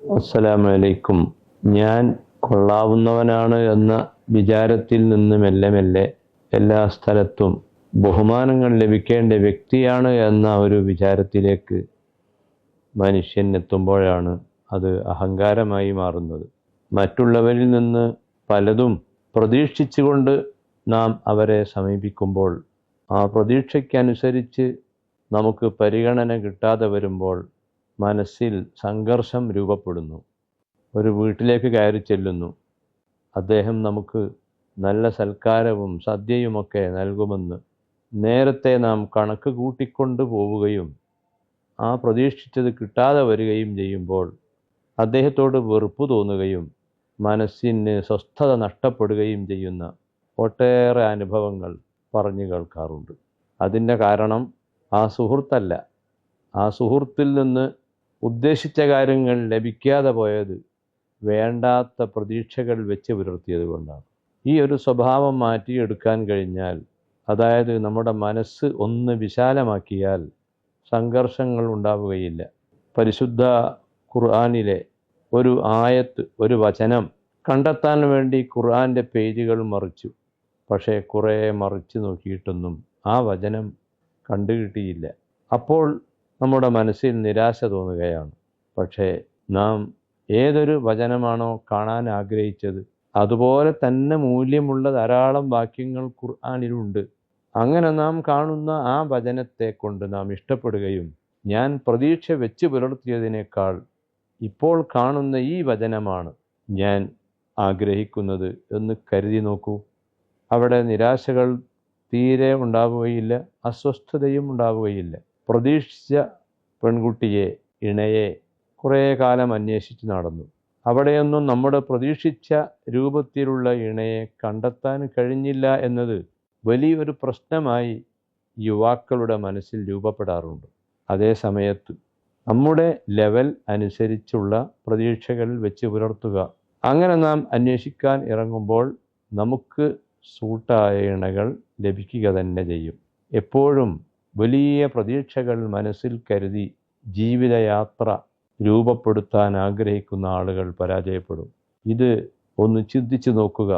അസ്സലാമു അലൈക്കും. ഞാൻ കൊള്ളാവുന്നവനാണ് എന്ന വിചാരത്തിൽ നിന്ന് മെല്ലെ മെല്ലെ എല്ലാ സ്ഥലത്തും ബഹുമാനങ്ങൾ ലഭിക്കേണ്ട വ്യക്തിയാണ് എന്ന ഒരു വിചാരത്തിലേക്ക് മനുഷ്യൻ എത്തുമ്പോഴാണ് അത് അഹങ്കാരമായി മാറുന്നത്. മറ്റുള്ളവരിൽ നിന്ന് പലതും പ്രതീക്ഷിച്ചുകൊണ്ട് നാം അവരെ സമീപിക്കുമ്പോൾ ആ പ്രതീക്ഷയ്ക്കനുസരിച്ച് നമുക്ക് പരിഗണന കിട്ടാതെ വരുമ്പോൾ മനസ്സിൽ സംഘർഷം രൂപപ്പെടുന്നു. ഒരു വീട്ടിലേക്ക് കയറി ചെല്ലുന്നു. അദ്ദേഹം നമുക്ക് നല്ല സൽക്കാരവും സദ്യയുമൊക്കെ നൽകുമെന്ന് നേരത്തെ നാം കണക്ക് കൂട്ടിക്കൊണ്ട് പോവുകയും ആ പ്രതീക്ഷിച്ചത് കിട്ടാതെ വരികയും ചെയ്യുമ്പോൾ അദ്ദേഹത്തോട് വെറുപ്പ് തോന്നുകയും മനസ്സിന് സ്വസ്ഥത നഷ്ടപ്പെടുകയും ചെയ്യുന്ന ഒട്ടേറെ അനുഭവങ്ങൾ പറഞ്ഞു കേൾക്കാറുണ്ട്. അതിൻ്റെ കാരണം ആ സുഹൃത്തല്ല, ആ സുഹൃത്തിൽ നിന്ന് ഉദ്ദേശിച്ച കാര്യങ്ങൾ ലഭിക്കാതെ പോയത് വേണ്ടാത്ത പ്രതീക്ഷകൾ വെച്ച് പുലർത്തിയത് കൊണ്ടാണ്. ഈ ഒരു സ്വഭാവം മാറ്റിയെടുക്കാൻ കഴിഞ്ഞാൽ, അതായത് നമ്മുടെ മനസ്സ് ഒന്ന് വിശാലമാക്കിയാൽ സംഘർഷങ്ങൾ ഉണ്ടാവുകയില്ല. പരിശുദ്ധ ഖുർആനിലെ ഒരു ആയത്ത്, ഒരു വചനം കണ്ടെത്താൻ വേണ്ടി ഖുർആൻ്റെ പേജുകൾ മറിച്ചു. പക്ഷേ കുറേ മറിച്ച് നോക്കിയിട്ടൊന്നും ആ വചനം കണ്ടുകിട്ടിയില്ല. അപ്പോൾ നമ്മുടെ മനസ്സിൽ നിരാശ തോന്നുകയാണ്. പക്ഷേ നാം ഏതൊരു വചനമാണോ കാണാൻ ആഗ്രഹിച്ചത് അതുപോലെ തന്നെ മൂല്യമുള്ള ധാരാളം വാക്യങ്ങൾ ഖുർആനിലുണ്ട്. അങ്ങനെ നാം കാണുന്ന ആ വചനത്തെ കൊണ്ട് നാം ഇഷ്ടപ്പെടുകയും ഞാൻ പ്രതീക്ഷ വെച്ച് പുലർത്തിയതിനേക്കാൾ ഇപ്പോൾ കാണുന്ന ഈ വചനമാണ് ഞാൻ ആഗ്രഹിക്കുന്നത് എന്ന് കരുതി നോക്കൂ. അവിടെ നിരാശകൾ തീരെ ഉണ്ടാവുകയില്ല, അസ്വസ്ഥതയും ഉണ്ടാവുകയില്ല. പ്രതീക്ഷിച്ച പെൺകുട്ടിയെ, ഇണയെ കുറേ കാലം അന്വേഷിച്ച് നടന്നു. അവിടെയൊന്നും നമ്മുടെ പ്രതീക്ഷിച്ച രൂപത്തിലുള്ള ഇണയെ കണ്ടെത്താൻ കഴിഞ്ഞില്ല എന്നത് വലിയൊരു പ്രശ്നമായി യുവാക്കളുടെ മനസ്സിൽ രൂപപ്പെടാറുണ്ട്. അതേ സമയത്ത് നമ്മുടെ ലെവൽ അനുസരിച്ചുള്ള പ്രതീക്ഷകൾ വെച്ച് പുലർത്തുക. അങ്ങനെ നാം അന്വേഷിക്കാൻ ഇറങ്ങുമ്പോൾ നമുക്ക് സൂട്ടായ ഇണകൾ ലഭിക്കുക തന്നെ ചെയ്യും. എപ്പോഴും വലിയ പ്രതീക്ഷകൾ മനസ്സിൽ കരുതി ജീവിതയാത്ര രൂപപ്പെടുത്താൻ ആഗ്രഹിക്കുന്ന ആളുകൾ പരാജയപ്പെടും. ഇത് ഒന്ന് ചിന്തിച്ചു നോക്കുക.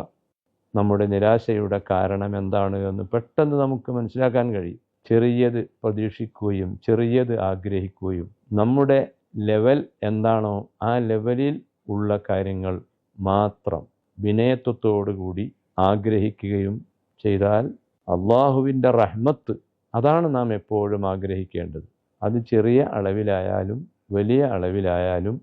നമ്മുടെ നിരാശയുടെ കാരണം എന്താണ് എന്ന് പെട്ടെന്ന് നമുക്ക് മനസ്സിലാക്കാൻ കഴിയും. ചെറിയത് പ്രതീക്ഷിക്കുകയും ചെറിയത് ആഗ്രഹിക്കുകയും നമ്മുടെ ലെവൽ എന്താണോ ആ ലെവലിൽ ഉള്ള കാര്യങ്ങൾ മാത്രം വിനയത്വത്തോടുകൂടി ആഗ്രഹിക്കുകയും ചെയ്താൽ അള്ളാഹുവിൻ്റെ റഹ്മത്ത്, അതാണ് നാം എപ്പോഴും ആഗ്രഹിക്കേണ്ടത്. അത് ചെറിയ അളവിലായാലും വലിയ അളവിലായാലും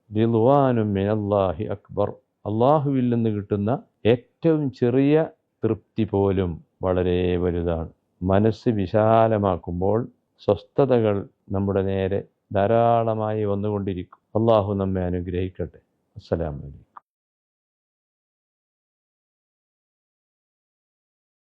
റിദ്വാനും മിനല്ലാഹി അക്ബർ, അള്ളാഹുവിൽ നിന്ന് കിട്ടുന്ന ഏറ്റവും ചെറിയ തൃപ്തി പോലും വളരെ വലുതാണ്. മനസ്സ് വിശാലമാക്കുമ്പോൾ സ്വസ്ഥതകൾ നമ്മുടെ നേരെ ധാരാളമായി വന്നുകൊണ്ടിരിക്കും. അള്ളാഹു നമ്മെ അനുഗ്രഹിക്കട്ടെ. അസ്സലാമു അലൈക്കും.